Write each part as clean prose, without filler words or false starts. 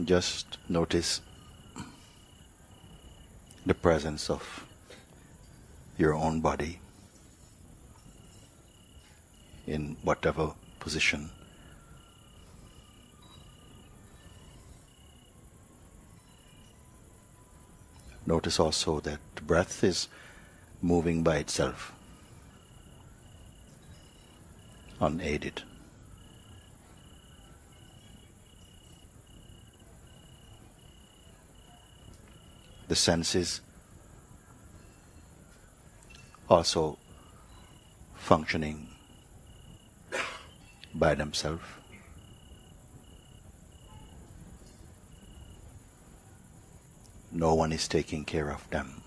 Just notice the presence of your own body in whatever position. Notice also that the breath is moving by itself, unaided. The senses also functioning by themselves. No one is taking care of them.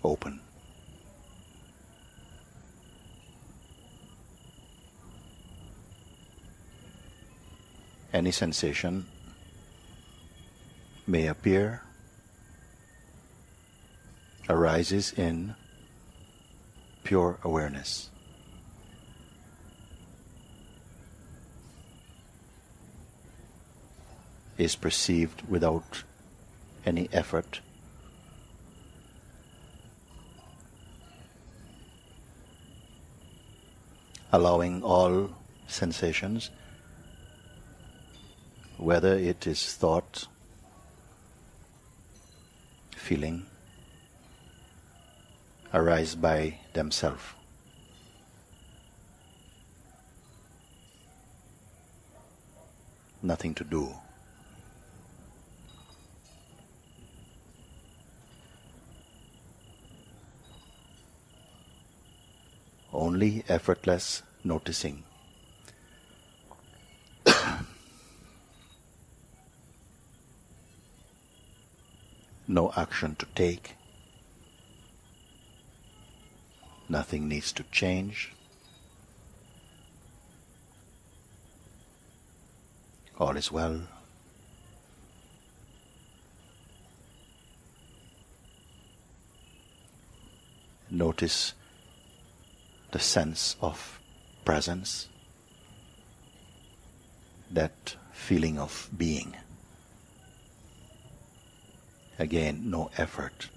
Open. Any sensation may appear, arises in pure awareness. Is perceived without any effort. Allowing all sensations, whether it is thought, feeling, arise by themselves. Nothing to do. Only effortless noticing. No action to take. Nothing needs to change. All is well. Notice the sense of presence, that feeling of being. Again, no effort.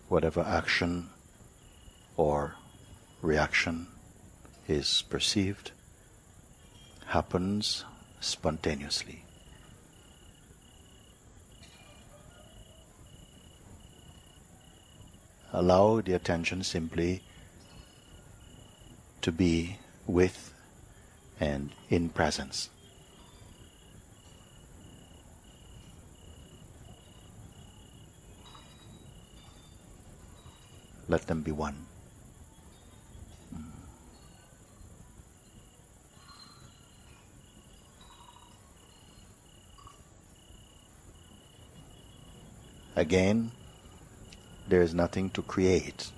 Whatever action or reaction is perceived happens spontaneously. Allow the attention simply to be with and in presence. Let them be one. Again, there is nothing to create.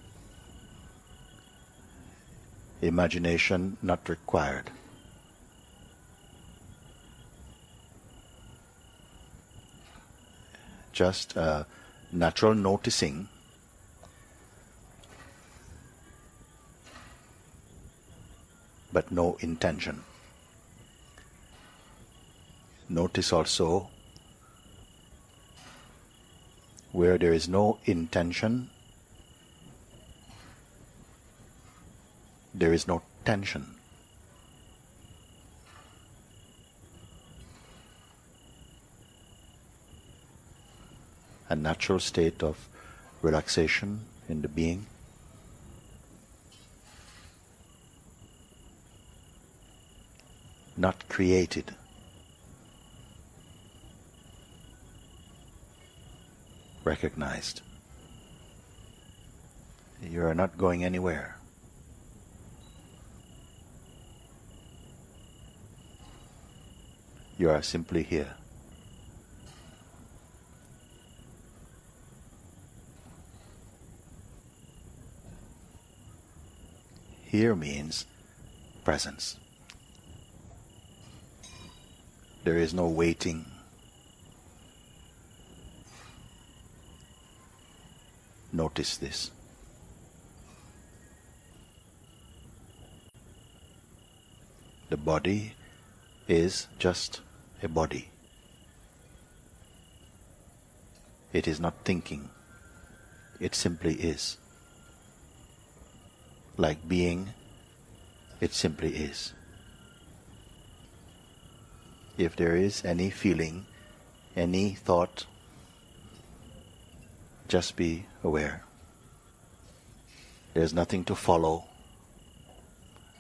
Imagination not required. Just a natural noticing but no intention. Notice also where there is no intention, there is no tension. A natural state of relaxation in the being. Not created. Recognized. You are not going anywhere. You are simply here. Here means presence. There is no waiting. Notice this. The body is just a body. It is not thinking. It simply is. Like being, it simply is. If there is any feeling, any thought, just be aware. There's nothing to follow,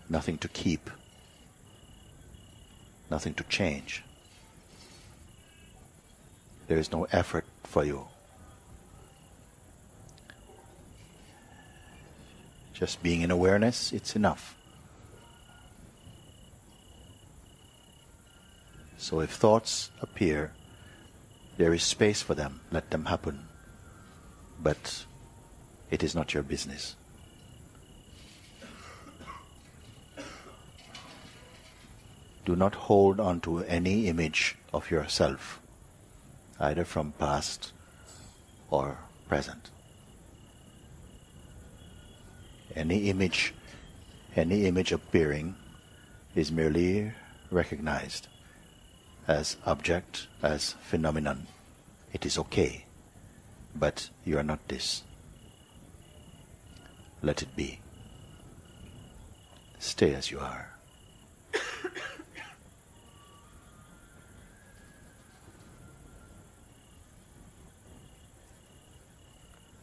nothing to keep, nothing to change. There is no effort for you. Just being in awareness, it's enough. So if thoughts appear, there is space for them, let them happen. But it is not your business. Do not hold on to any image of yourself, either from past or present. Any image appearing is merely recognized as object, as phenomenon. It is okay, but you are not this. Let it be. Stay as you are.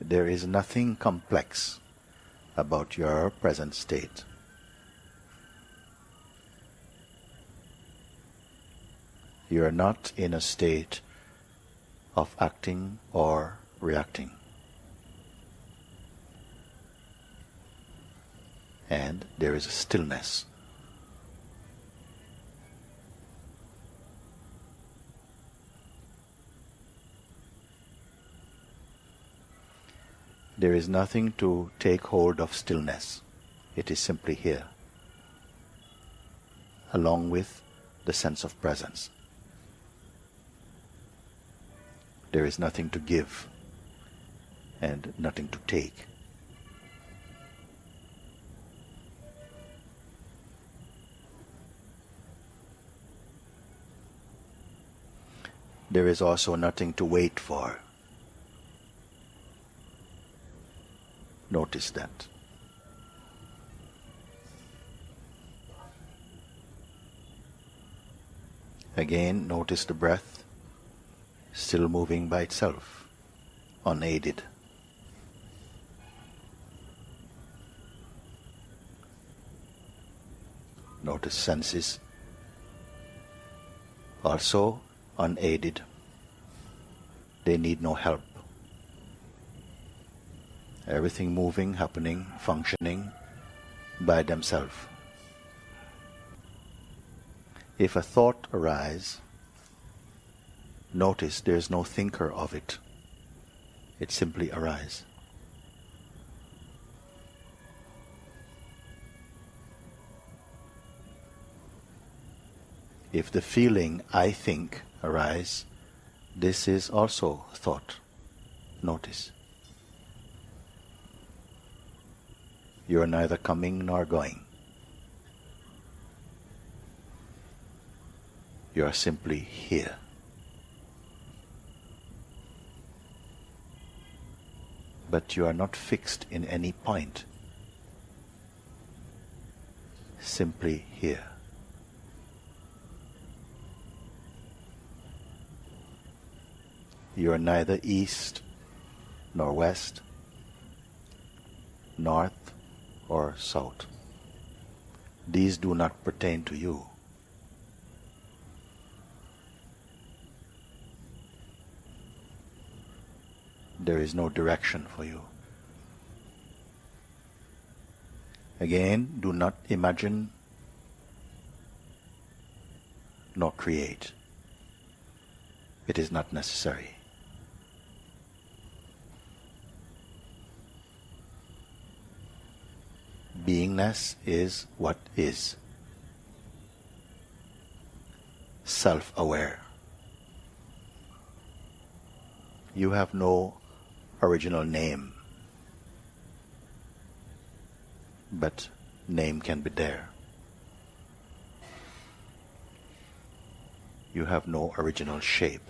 There is nothing complex about your present state. You are not in a state of acting or reacting. And there is a stillness. There is nothing to take hold of stillness. It is simply here, along with the sense of presence. There is nothing to give and nothing to take. There is also nothing to wait for. Notice that. Again, notice the breath still moving by itself, unaided. Notice senses also unaided. They need no help. Everything moving, happening, functioning by themselves. If a thought arises, notice there is no thinker of it. It simply arises. If the feeling I think arises, this is also thought. Notice. You are neither coming nor going. You are simply here. But you are not fixed in any point. Simply here. You are neither east nor west, north or south. These do not pertain to you. There is no direction for you. Again, do not imagine nor create. It is not necessary. Beingness is what is. Self-aware. You have no original name, but name can be there. You have no original shape,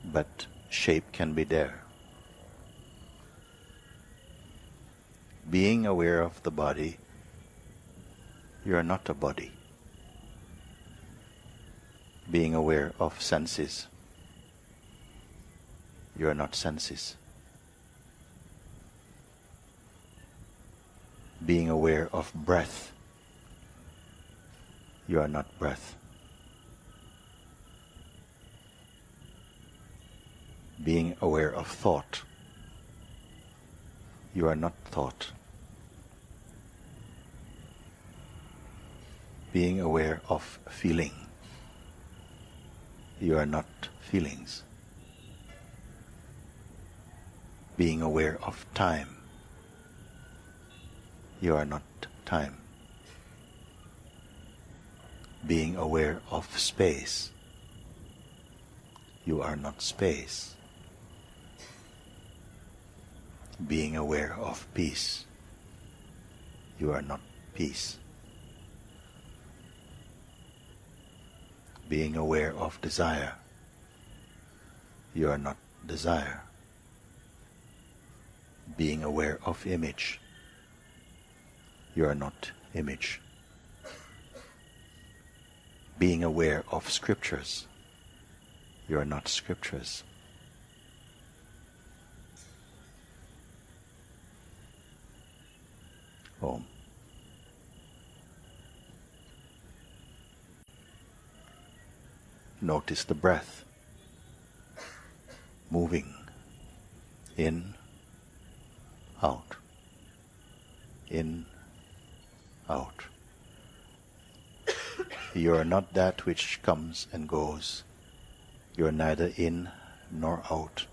but shape can be there. Being aware of the body, you are not a body. Being aware of senses, you are not senses. Being aware of breath, you are not breath. Being aware of thought, you are not thought. Being aware of feeling, you are not feelings. Being aware of time, you are not time. Being aware of space, you are not space. Being aware of peace, you are not peace. Being aware of desire, you are not desire. Being aware of image, you are not image. Being aware of scriptures, you are not scriptures. Om. Notice the breath moving in, out, in, out. You are not that which comes and goes. You are neither in nor out.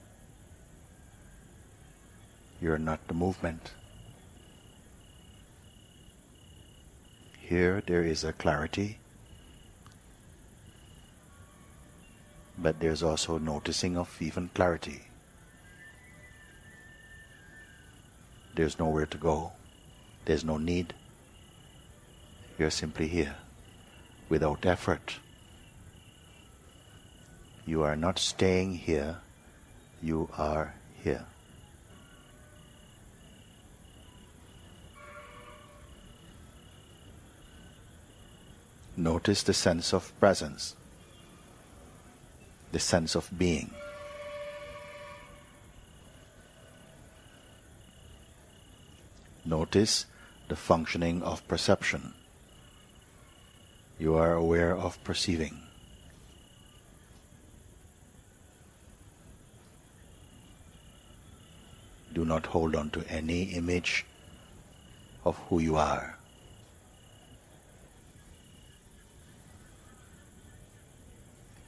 You are not the movement. Here there is a clarity, but there's also noticing of even clarity. There's nowhere to go. There's no need. You're simply here, without effort. You are not staying here. You are here. Notice the sense of presence, the sense of being. Notice the functioning of perception. You are aware of perceiving. Do not hold on to any image of who you are.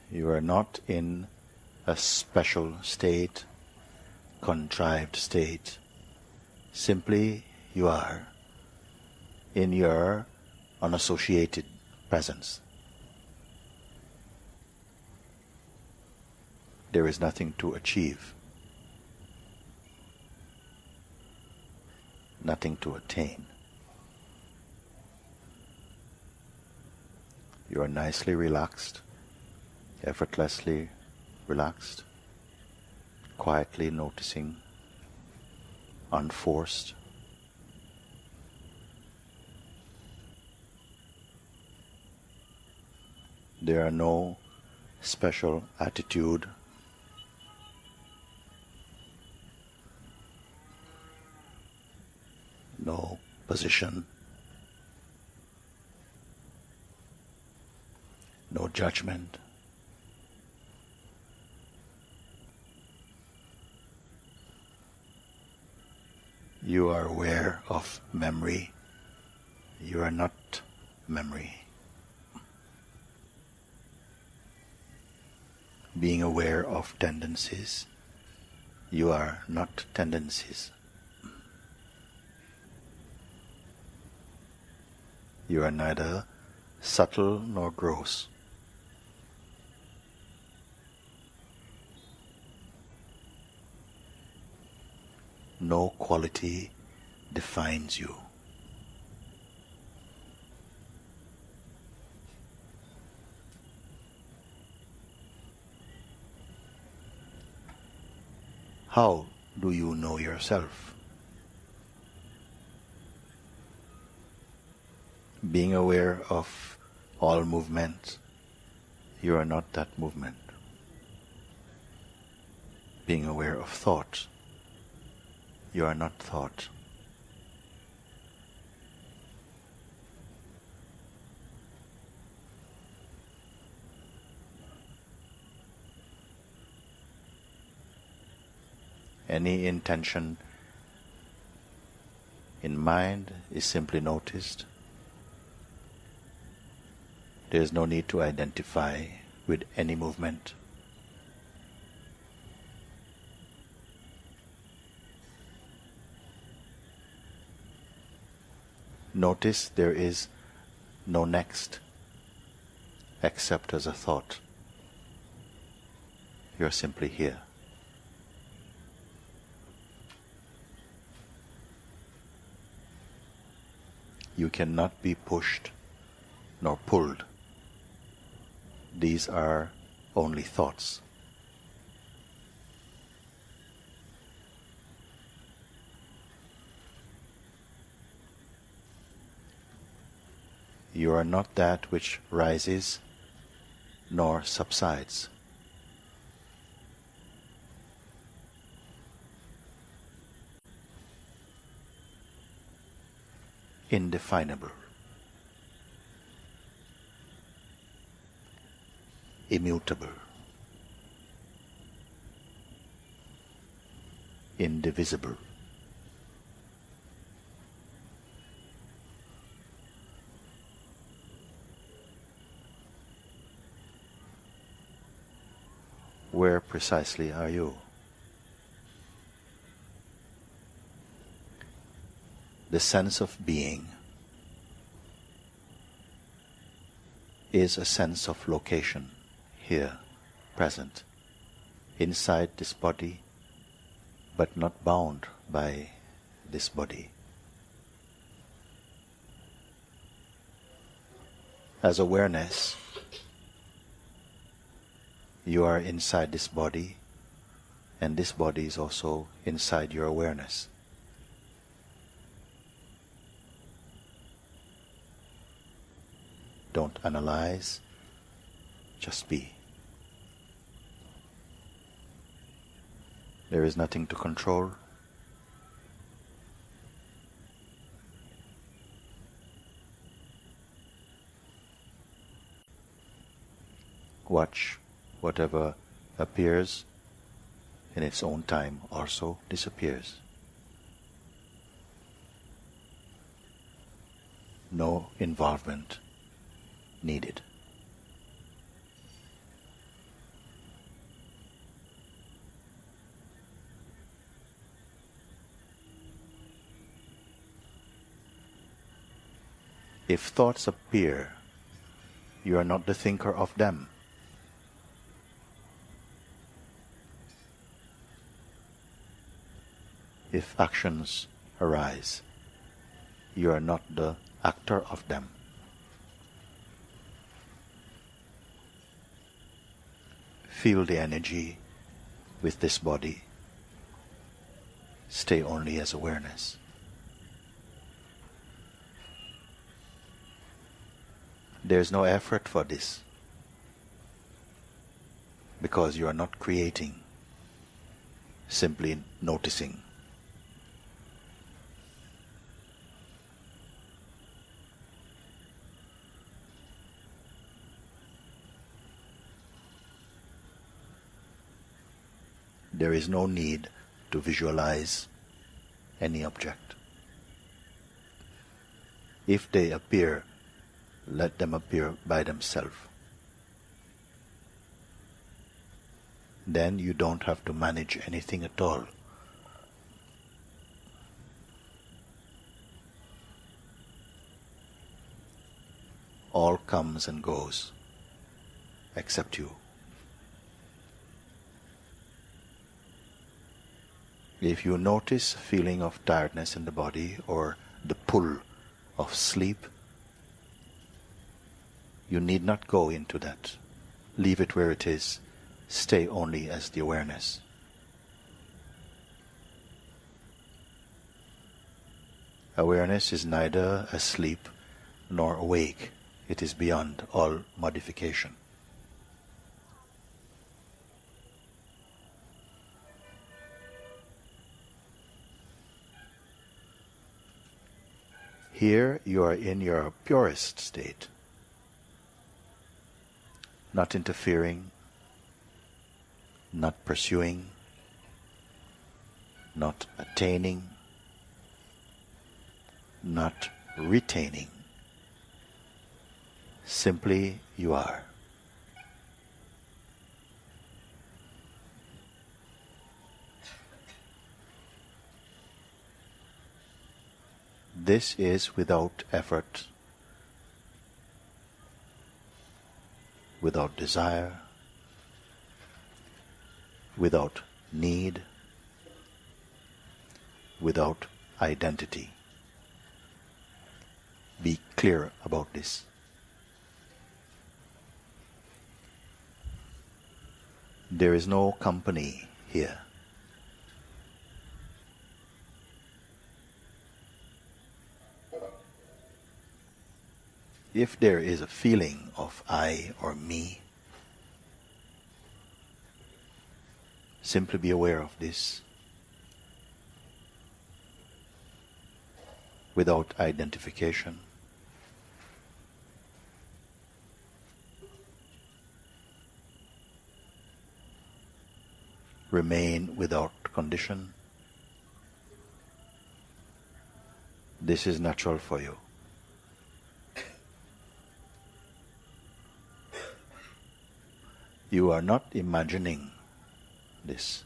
You are not in a special state, contrived state. Simply you are in your unassociated presence. There is nothing to achieve, nothing to attain. You are nicely relaxed, effortlessly relaxed, quietly noticing, unforced. There are no special attitude, no position, no judgment. You are aware of memory. You are not memory. Being aware of tendencies. You are not tendencies. You are neither subtle nor gross. No quality defines you. How do you know yourself? Being aware of all movement, you are not that movement. Being aware of thought, you are not thought. Any intention in mind is simply noticed. There is no need to identify with any movement. Notice there is no next except as a thought. You are simply here. You cannot be pushed nor pulled. These are only thoughts. You are not that which rises nor subsides. Indefinable, immutable, indivisible. Where precisely are you? The sense of being is a sense of location, here, present, inside this body, but not bound by this body. As awareness, you are inside this body, and this body is also inside your awareness. Don't analyze, just be. There is nothing to control. Watch whatever appears in its own time also disappears. No involvement needed. If thoughts appear, you are not the thinker of them. If actions arise, you are not the actor of them. Feel the energy with this body. Stay only as awareness. There is no effort for this, because you are not creating, simply noticing. There is no need to visualize any object. If they appear, let them appear by themselves. Then you don't have to manage anything at all. All comes and goes, except you. If you notice a feeling of tiredness in the body or the pull of sleep, you need not go into that. Leave it where it is. Stay only as the awareness. Awareness is neither asleep nor awake. It is beyond all modification. Here you are in your purest state, not interfering, not pursuing, not attaining, not retaining. Simply you are. This is without effort, without desire, without need, without identity. Be clear about this. There is no company here. If there is a feeling of I or me, simply be aware of this without identification. Remain without condition. This is natural for you. You are not imagining this,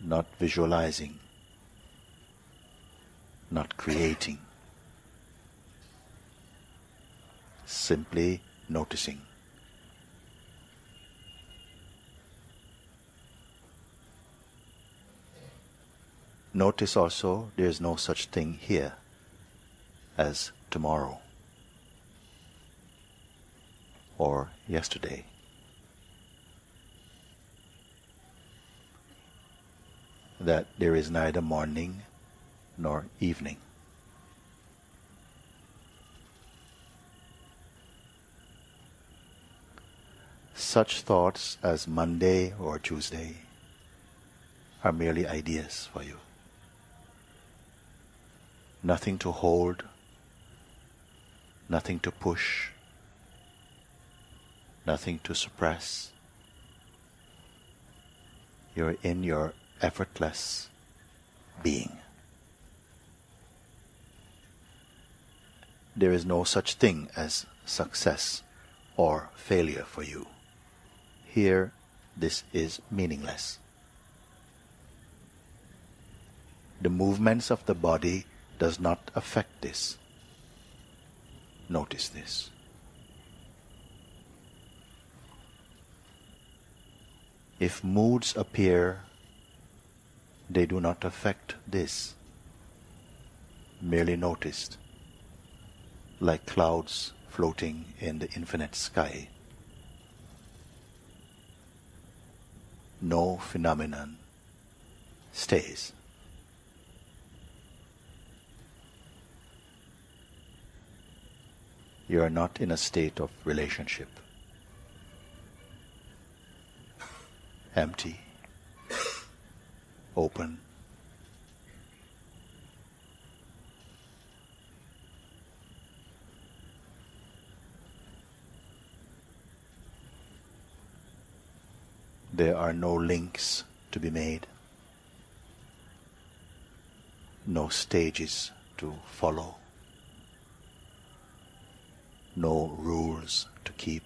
not visualizing, not creating, simply noticing. Notice also there is no such thing here as tomorrow or yesterday. That there is neither morning nor evening. Such thoughts as Monday or Tuesday are merely ideas for you. Nothing to hold, nothing to push, nothing to suppress. You're in your effortless being. There is no such thing as success or failure for you. Here, this is meaningless. The movements of the body does not affect this. Notice this. If moods appear, they do not affect this. Merely noticed, like clouds floating in the infinite sky. No phenomenon stays. You are not in a state of relationship. Empty, open, there are no links to be made, no stages to follow, no rules to keep,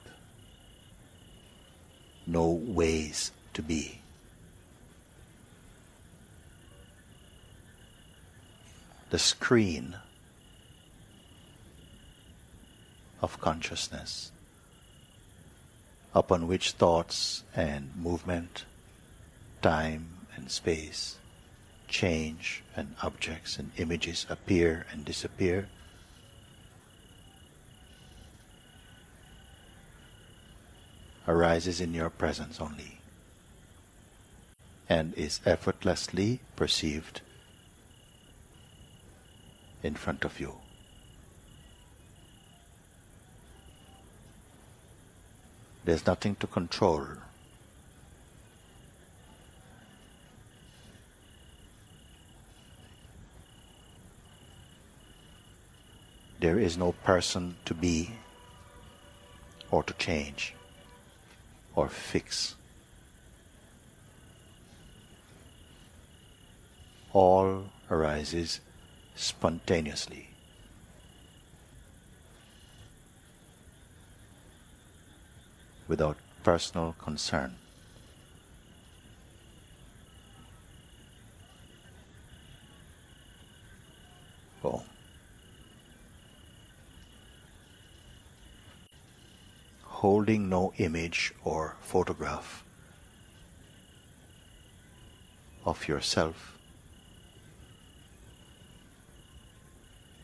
no ways to be. The screen of consciousness upon which thoughts and movement, time and space, change and objects and images appear and disappear, arises in your presence only and is effortlessly perceived in front of you. There's nothing to control. There is no person to be or to change or fix. All arises spontaneously. Without personal concern. Oh. Holding no image or photograph of yourself,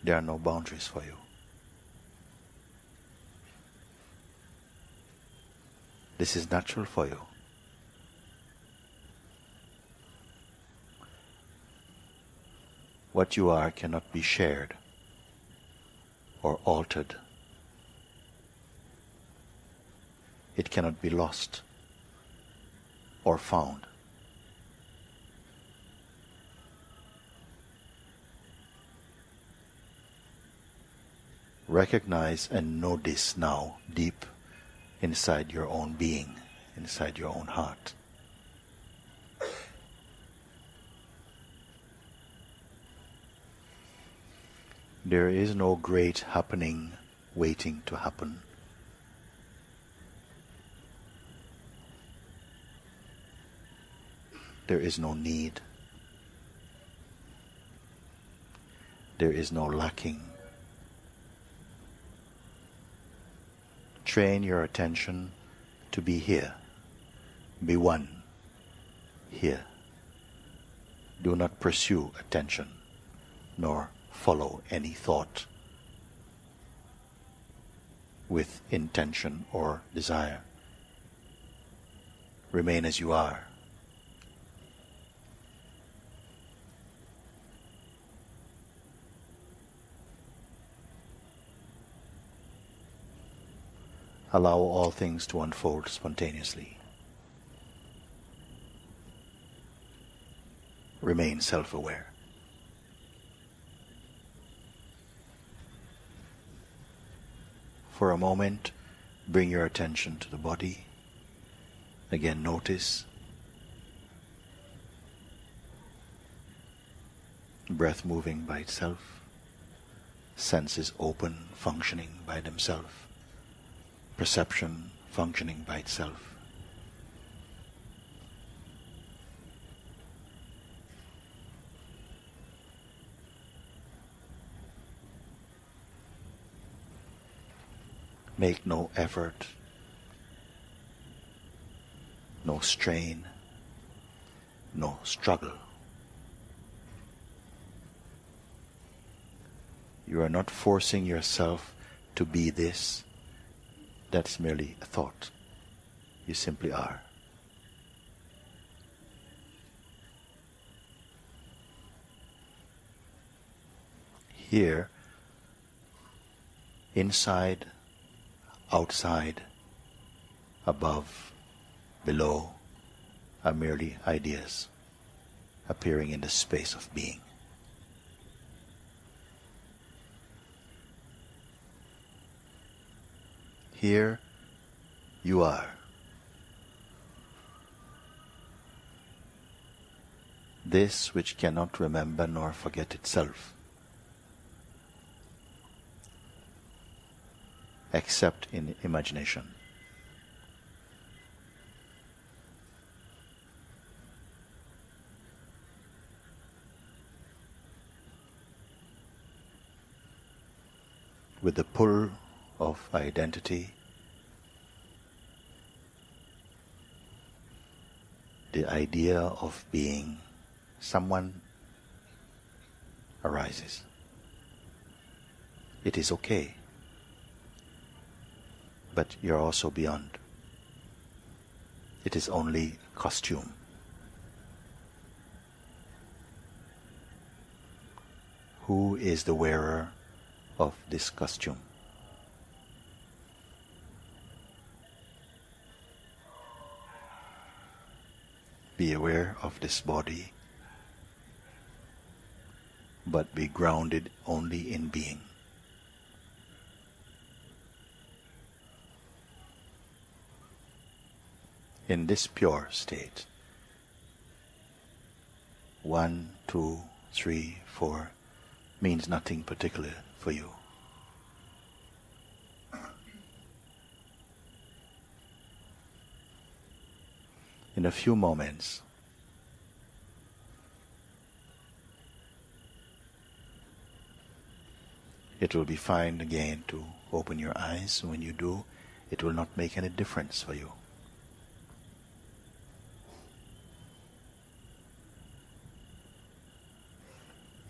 there are no boundaries for you. This is natural for you. What you are cannot be shared or altered. It cannot be lost or found. Recognize and know this now deep inside your own being, inside your own heart. There is no great happening waiting to happen. There is no need. There is no lacking. Train your attention to be here. Be one here. Do not pursue attention, nor follow any thought with intention or desire. Remain as you are. Allow all things to unfold spontaneously. Remain self-aware. For a moment, bring your attention to the body. Again, notice. Breath moving by itself. Senses open, functioning by themselves. Perception functioning by itself. Make no effort, no strain, no struggle. You are not forcing yourself to be this. That's merely a thought. You simply are. Here, inside, outside, above, below, are merely ideas appearing in the space of being. Here you are. This which cannot remember nor forget itself, except in imagination. With the pull of identity, the idea of being someone arises. It is okay, but you're also beyond. It is only costume. Who is the wearer of this costume? Be aware of this body, but be grounded only in being. In this pure state, 1, 2, 3, 4 means nothing particular for you. In a few moments, it will be fine again to open your eyes. When you do, it will not make any difference for you.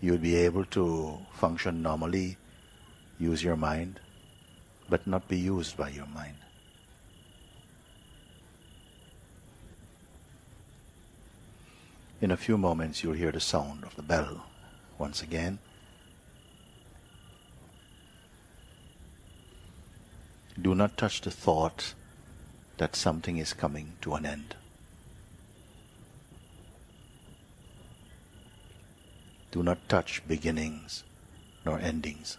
You'll be able to function normally, use your mind, but not be used by your mind. In a few moments, you'll hear the sound of the bell once again. Do not touch the thought that something is coming to an end. Do not touch beginnings nor endings.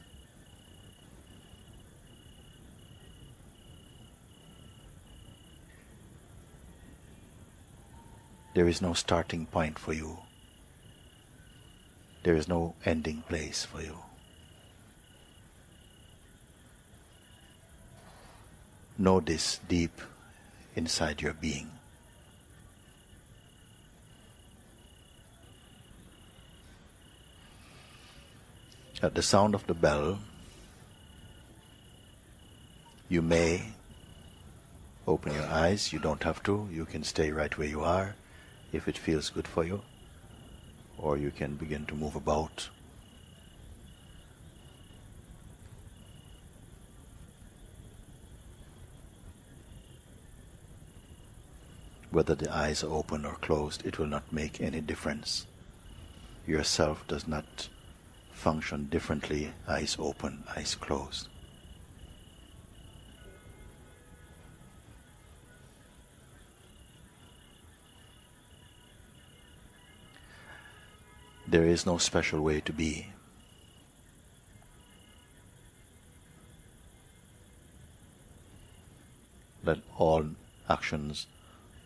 There is no starting point for you. There is no ending place for you. Know this deep inside your being. At the sound of the bell, you may open your eyes. You don't have to. You can stay right where you are if it feels good for you. Or you can begin to move about. Whether the eyes are open or closed, it will not make any difference. Yourself does not function differently, eyes open, eyes closed. There is no special way to be. Let all actions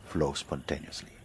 flow spontaneously.